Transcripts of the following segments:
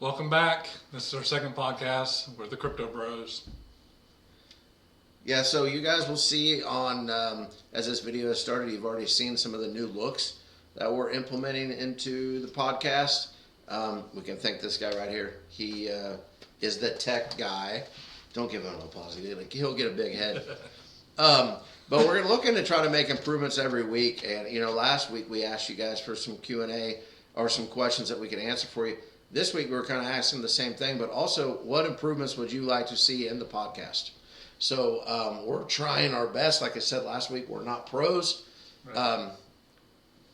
Welcome back. This is our second podcast. We're the Crypto Bros. Yeah, so you guys will see on, as this video has started, you've already seen some of the new looks that we're implementing into the podcast. We can thank this guy right here. He is the tech guy. Don't give him an applause. He'll get a big head. But we're looking to try to make improvements every week. And, last week we asked you guys for some Q&A or some questions that we could answer for you. This week we're kind of asking the same thing, but also what improvements would you like to see in the podcast? So we're trying our best. Like I said last week, we're not pros. Right.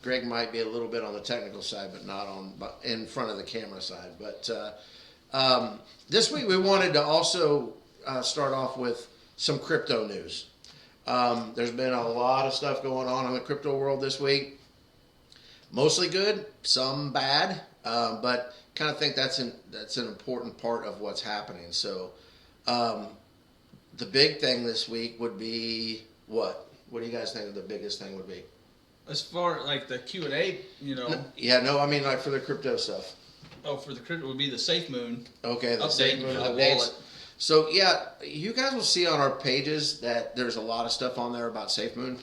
Greg might be a little bit on the technical side, but not in front of the camera side. But this week we wanted to also start off with some crypto news. There's been a lot of stuff going on in the crypto world this week. Mostly good, some bad, but kind of think that's an important part of what's happening. So the big thing this week would be what? What do you guys think the biggest thing would be? As far like the Q&A, I mean like for the crypto stuff. Oh, for the crypto would be the Safemoon. Okay, the update Safemoon for the updates. wallet. So yeah, you guys will see on our pages that there's a lot of stuff on there about Safemoon,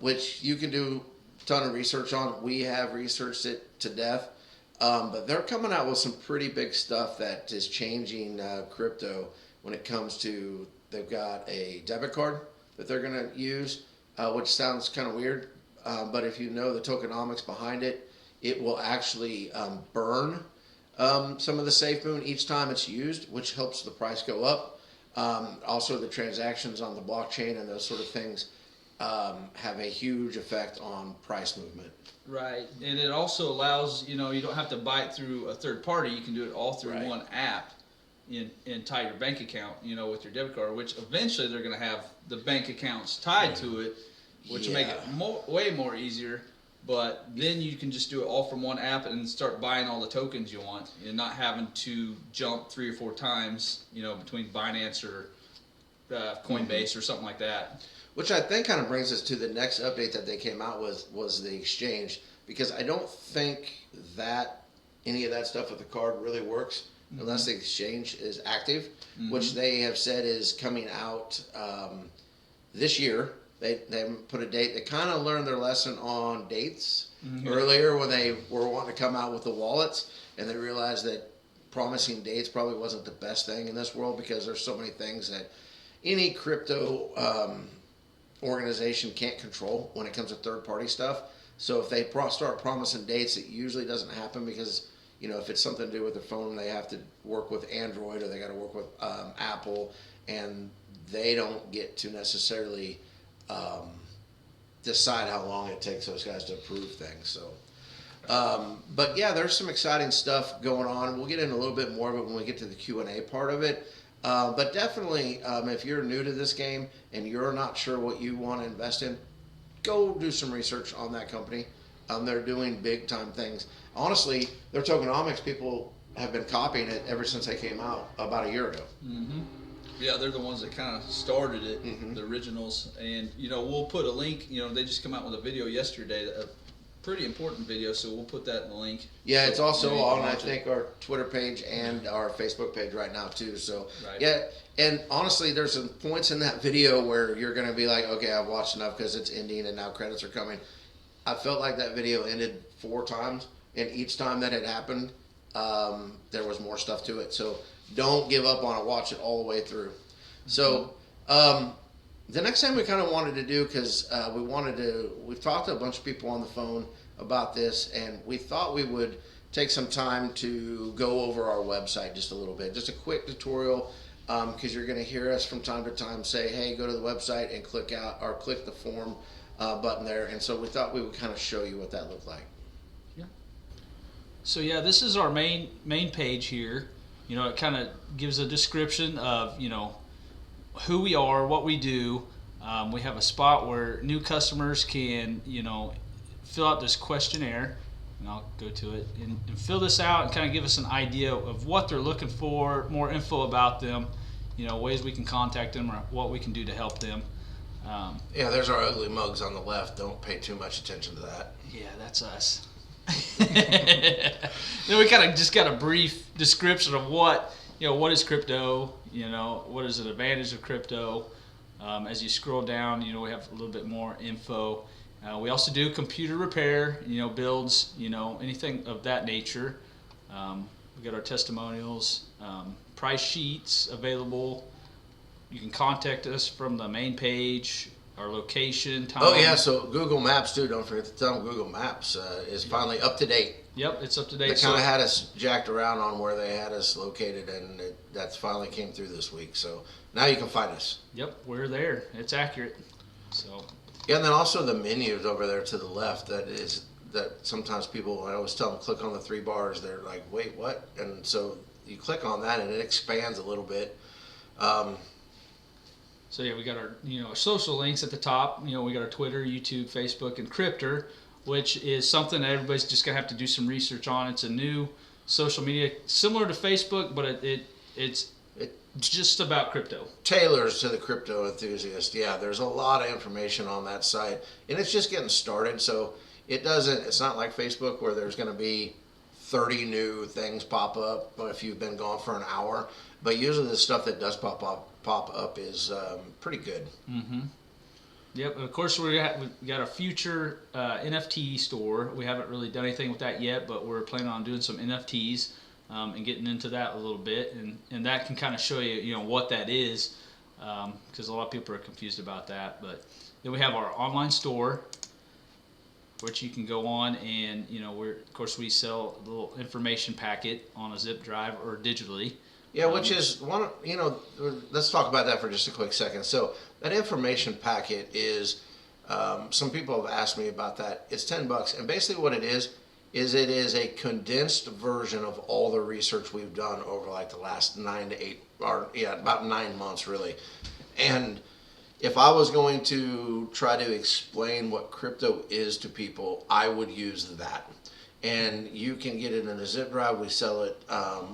which you can do a ton of research on. We have researched it to death, but they're coming out with some pretty big stuff that is changing crypto when it comes to. They've got a debit card that they're going to use, which sounds kind of weird, but if you know the tokenomics behind it, it will actually burn some of the Safemoon each time it's used, which helps the price go up. Also, the transactions on the blockchain and those sort of things have a huge effect on price movement. Right, and it also allows, you don't have to buy it through a third party. You can do it all through one app and tie your bank account, with your debit card, which eventually they're going to have the bank accounts tied to it, which will make it way more easier. But then you can just do it all from one app and start buying all the tokens you want and not having to jump 3 or 4 times, between Binance or Coinbase or something like that. Which I think kind of brings us to the next update that they came out with was the exchange, because I don't think that any of that stuff with the card really works unless the exchange is active, which they have said is coming out this year. They haven't put a date. They kind of learned their lesson on dates earlier when they were wanting to come out with the wallets, and they realized that promising dates probably wasn't the best thing in this world, because there's so many things that any crypto organization can't control when it comes to third-party stuff. So if they start promising dates, it usually doesn't happen, because if it's something to do with their phone, they have to work with Android or they got to work with Apple, and they don't get to necessarily decide how long it takes those guys to approve things. So, but yeah, there's some exciting stuff going on. We'll get into a little bit more of it when we get to the Q&A part of it. But definitely, if you're new to this game and you're not sure what you want to invest in, go do some research on that company. They're doing big time things. Honestly, their tokenomics, people have been copying it ever since they came out about a year ago. Yeah, they're the ones that kind of started it, the originals. And, we'll put a link. They just come out with a video yesterday, a pretty important video, so we'll put that in the link. Yeah, so it's also on, I think, our Twitter page and our Facebook page right now, too. So, yeah, and honestly, there's some points in that video where you're going to be like, okay, I've watched enough because it's ending and now credits are coming. I felt like that video ended 4 times, and each time that had happened, there was more stuff to it. So don't give up on it. Watch it all the way through. So the next thing we kind of wanted to do, because we've talked to a bunch of people on the phone about this, and we thought we would take some time to go over our website just a little bit. Just a quick tutorial, because you're going to hear us from time to time say, hey, go to the website and click the form button there. And so we thought we would kind of show you what that looked like. So yeah, this is our main page here. It kind of gives a description of, who we are, what we do. We have a spot where new customers can, fill out this questionnaire, and I'll go to it, and fill this out and kind of give us an idea of what they're looking for, more info about them, ways we can contact them or what we can do to help them. Yeah, there's our ugly mugs on the left. Don't pay too much attention to that. Yeah, that's us. Then we kind of just got a brief description of what is crypto, what is an advantage of crypto. As you scroll down, we have a little bit more info. We also do computer repair, builds, anything of that nature. We got our testimonials, price sheets available. You can contact us from the main page, our location, time. Oh yeah, so Google Maps too. Don't forget to tell them Google Maps is finally up to date. Yep, it's up to date. They kind of had us jacked around on where they had us located, and that's finally came through this week. So now you can find us. Yep, we're there. It's accurate. So. Yeah, and then also the menus over there to the left. That sometimes people, I always tell them, click on the 3 bars. They're like, wait, what? And so you click on that, and it expands a little bit. So yeah, we got our our social links at the top. We got our Twitter, YouTube, Facebook, and Cryptor, which is something that everybody's just gonna have to do some research on. It's a new social media similar to Facebook, but it's just about crypto. Tailors to the crypto enthusiast. Yeah, there's a lot of information on that site, and it's just getting started. So it's not like Facebook where there's going to be 30 new things pop up if you've been gone for an hour. But usually the stuff that does pop up is pretty good. Mm-hmm. Yep. And of course, we've got a future NFT store. We haven't really done anything with that yet, but we're planning on doing some NFTs. And getting into that a little bit, and that can kind of show you, what that is, because a lot of people are confused about that. But then we have our online store, which you can go on, and of course we sell a little information packet on a zip drive or digitally. Yeah, which is one. Let's talk about that for just a quick second. So that information packet is. Some people have asked me about that. It's $10, and basically what it is it is a condensed version of all the research we've done over like the last 9 to 8, about 9 months really. And if I was going to try to explain what crypto is to people, I would use that. And you can get it in a zip drive. We sell it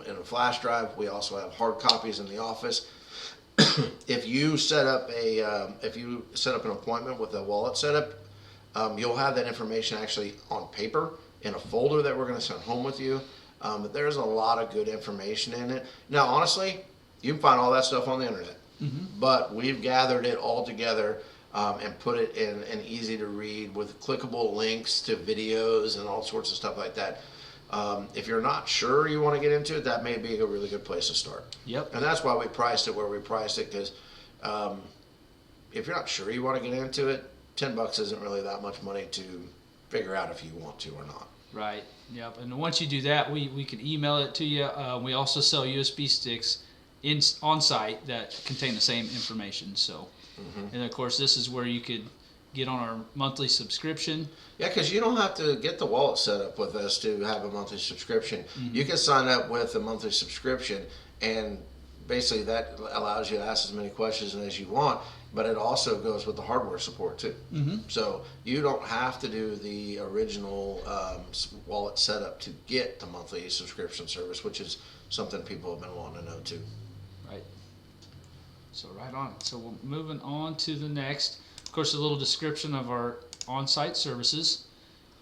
in a flash drive. We also have hard copies in the office. If you set up an appointment with a wallet setup, you'll have that information actually on paper in a folder that we're going to send home with you. But there's a lot of good information in it. Now, honestly, you can find all that stuff on the internet. Mm-hmm. But we've gathered it all together and put it in an easy to read with clickable links to videos and all sorts of stuff like that. If you're not sure you want to get into it, that may be a really good place to start. Yep. And that's why we priced it where we priced it, because if you're not sure you want to get into it, $10 isn't really that much money to figure out if you want to or not. Right. Yep. And once you do that, we can email it to you. We also sell USB sticks on site that contain the same information. So, and of course, this is where you could get on our monthly subscription. Yeah, because you don't have to get the wallet set up with us to have a monthly subscription. Mm-hmm. You can sign up with a monthly subscription, and basically that allows you to ask as many questions as you want. But it also goes with the hardware support too. Mm-hmm. So you don't have to do the original wallet setup to get the monthly subscription service, which is something people have been wanting to know too. Right. So right on. So we're moving on to the next. Of course, a little description of our on-site services.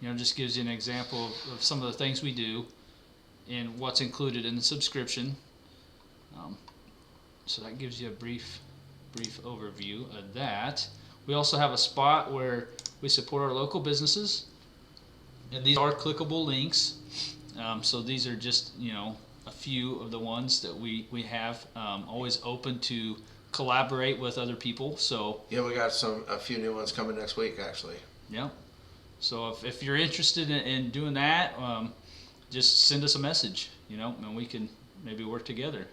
Just gives you an example of some of the things we do and what's included in the subscription. So that gives you a brief overview of that. We also have a spot where we support our local businesses, and these are clickable links. So these are just a few of the ones that we have. Always open to collaborate with other people. So yeah, we got a few new ones coming next week actually. Yeah. So if you're interested in doing that, just send us a message, and we can maybe work together.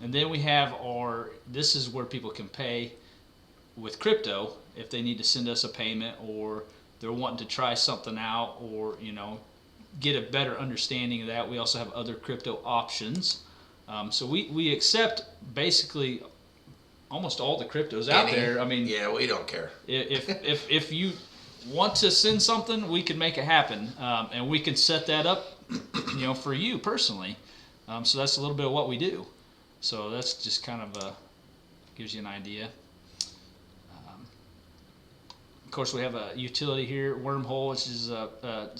And then we have this is where people can pay with crypto if they need to send us a payment, or they're wanting to try something out, or, get a better understanding of that. We also have other crypto options. So we accept basically almost all the cryptos out there. I mean, yeah, we don't care. If you want to send something, we can make it happen, and we can set that up, for you personally. So that's a little bit of what we do. So that's just kind of gives you an idea. Of course, we have a utility here, Wormhole, which is a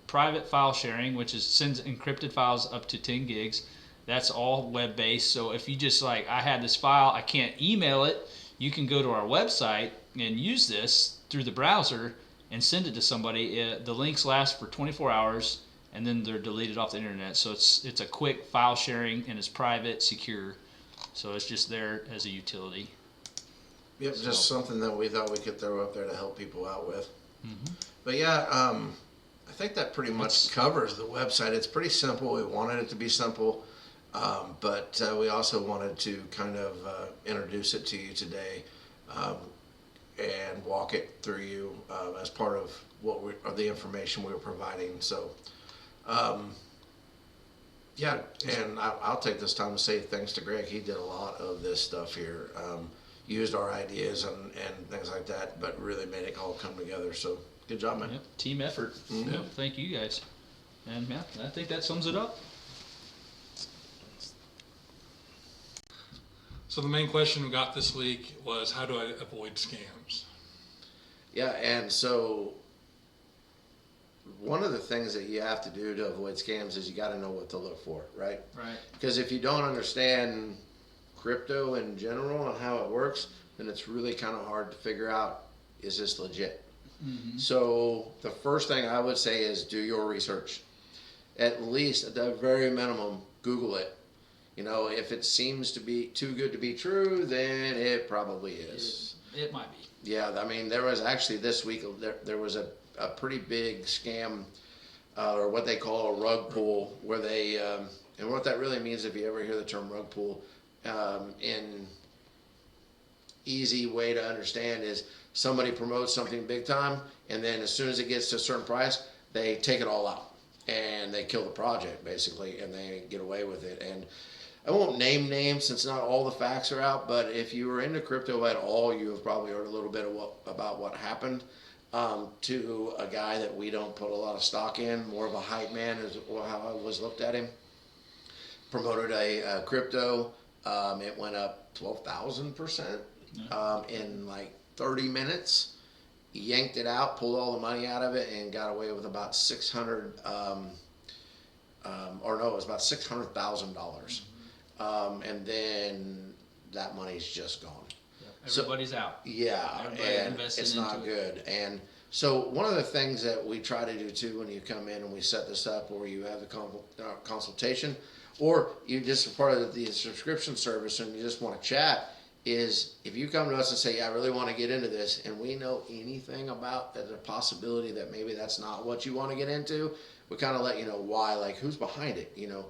private file sharing, which is sends encrypted files up to 10 gigs. That's all web based. So if you just like, I had this file, I can't email it, you can go to our website and use this through the browser and send it to somebody. The links last for 24 hours and then they're deleted off the internet. So it's a quick file sharing and it's private, secure. So it's just there as a utility. Yep, So, just something that we thought we could throw up there to help people out with. Mhm. But yeah, I think that pretty much covers the website. It's pretty simple. We wanted it to be simple, but we also wanted to kind of introduce it to you today and walk it through you as part of of the information we were providing. So, yeah, and I'll take this time to say thanks to Greg. He did a lot of this stuff here. Used our ideas and things like that, but really made it all come together. So good job, man. Yep, team effort. Mhm. Yep, thank you guys. And yeah, I think that sums it up. So the main question we got this week was, how do I avoid scams? Yeah, and so one of the things that you have to do to avoid scams is you got to know what to look for, right? Right. Because if you don't understand crypto in general and how it works, then it's really kind of hard to figure out, is this legit? Mm-hmm. So the first thing I would say is do your research. At least, at the very minimum, Google it. You know, if it seems to be too good to be true, then it probably is. It might be. Yeah, I mean, there was actually this week, there was a pretty big scam, or what they call a rug pull, where they, and what that really means, if you ever hear the term rug pull, in easy way to understand, is somebody promotes something big time, and then as soon as it gets to a certain price, they take it all out, and they kill the project, basically, and they get away with it. And I won't name names since not all the facts are out, but if you were into crypto at all, you have probably heard a little bit about what happened to a guy that we don't put a lot of stock in, more of a hype man is how I was looked at him. Promoted a crypto, it went up 12,000% in like 30 minutes. He yanked it out, pulled all the money out of it, and got away with about $600,000. It was about $600,000. And then that money's just gone. Everybody's out. Yeah, Everybody and invested it's not into good. And so one of the things that we try to do too when you come in and we set this up, or you have the consultation, or you just are part of the subscription service and you just want to chat, is if you come to us and say, yeah, I really want to get into this, and we know anything about the possibility that maybe that's not what you want to get into, we kind of let you know why, like who's behind it, you know.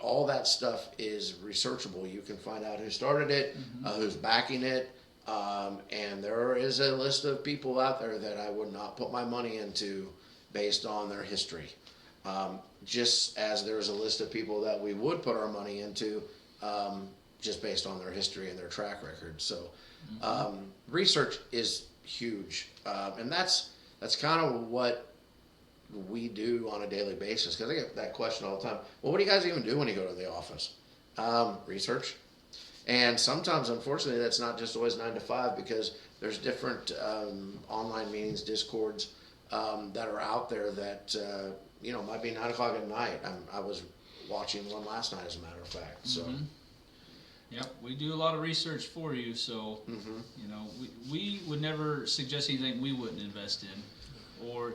All that stuff is researchable. You can find out who started it, who's backing it, and there is a list of people out there that I would not put my money into based on their history. Just as there's a list of people that we would put our money into just based on their history and their track record. So research is huge, and that's kind of what we do on a daily basis, because I get that question all the time. Well, what do you guys even do when you go to the office? Research. And sometimes, unfortunately, that's not just always 9 to 5, because there's different online meetings, discords that are out there that might be 9 o'clock at night. I was watching one last night, as a matter of fact. So Yep, we do a lot of research for you, so we would never suggest anything we wouldn't invest in. Or,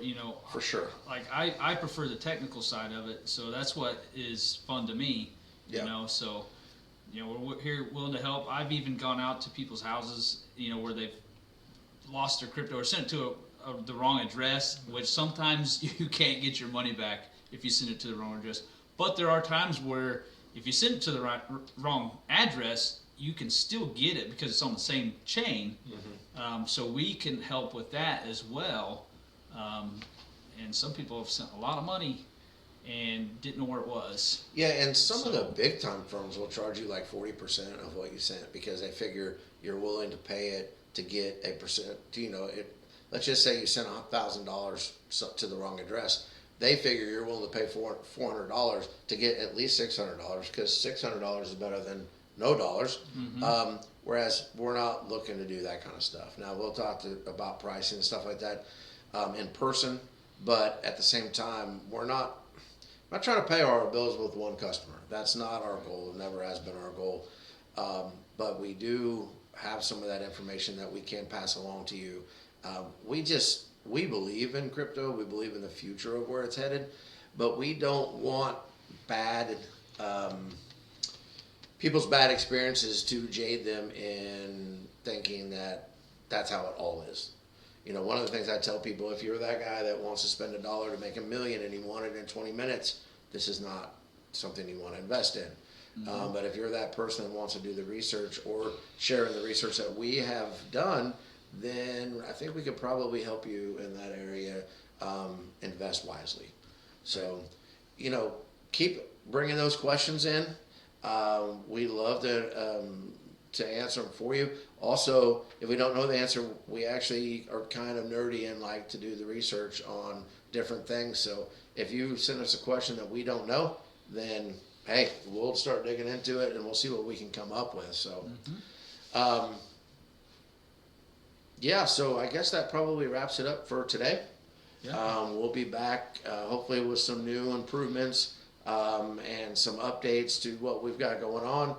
for sure. Like I prefer the technical side of it, so that's what is fun to me. So we're here willing to help. I've even gone out to people's houses, where they've lost their crypto or sent it to the wrong address, which sometimes you can't get your money back if you send it to the wrong address. But there are times where if you send it to the wrong address, you can still get it because it's on the same chain. So we can help with that as well. And some people have sent a lot of money and didn't know where it was. Yeah, and some of the big time firms will charge you like 40% of what you sent, because they figure you're willing to pay it to get a percent. Let's just say you sent $1,000 to the wrong address. They figure you're willing to pay $400 to get at least $600, because $600 is better than no dollars. Whereas we're not looking to do that kind of stuff. Now we'll talk about pricing and stuff like that in person, but at the same time, we're not trying to pay our bills with one customer. That's not our goal. It never has been our goal. But we do have some of that information that we can pass along to you. We believe in crypto. We believe in the future of where it's headed, but we don't want people's bad experiences to jade them in thinking that that's how it all is. You know, one of the things I tell people, if you're that guy that wants to spend $1 to make $1 million and you want it in 20 minutes, this is not something you want to invest in. But if you're that person that wants to do the research or sharing the research that we have done, then I think we could probably help you in that area invest wisely. So, you know, keep bringing those questions in. We love to answer them for you. Also, if we don't know the answer, we actually are kind of nerdy and like to do the research on different things. So if you send us a question that we don't know, then hey, we'll start digging into it and we'll see what we can come up with. So, yeah, so I guess that probably wraps it up for today. Yeah. We'll be back hopefully with some new improvements and some updates to what we've got going on.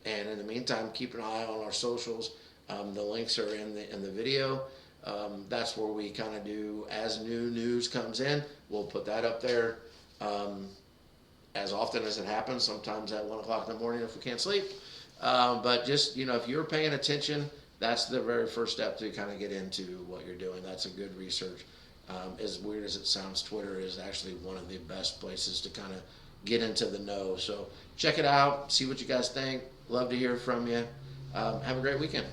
And in the meantime, keep an eye on our socials. The links are in the video. That's where we kind of do, as new news comes in, we'll put that up there as often as it happens, sometimes at 1 o'clock in the morning if we can't sleep. But just, you know, if you're paying attention, that's the very first step to kind of get into what you're doing. That's a good research. As weird as it sounds, Twitter is actually one of the best places to kind of get into the know. So check it out, see what you guys think. Love to hear from you. Have a great weekend.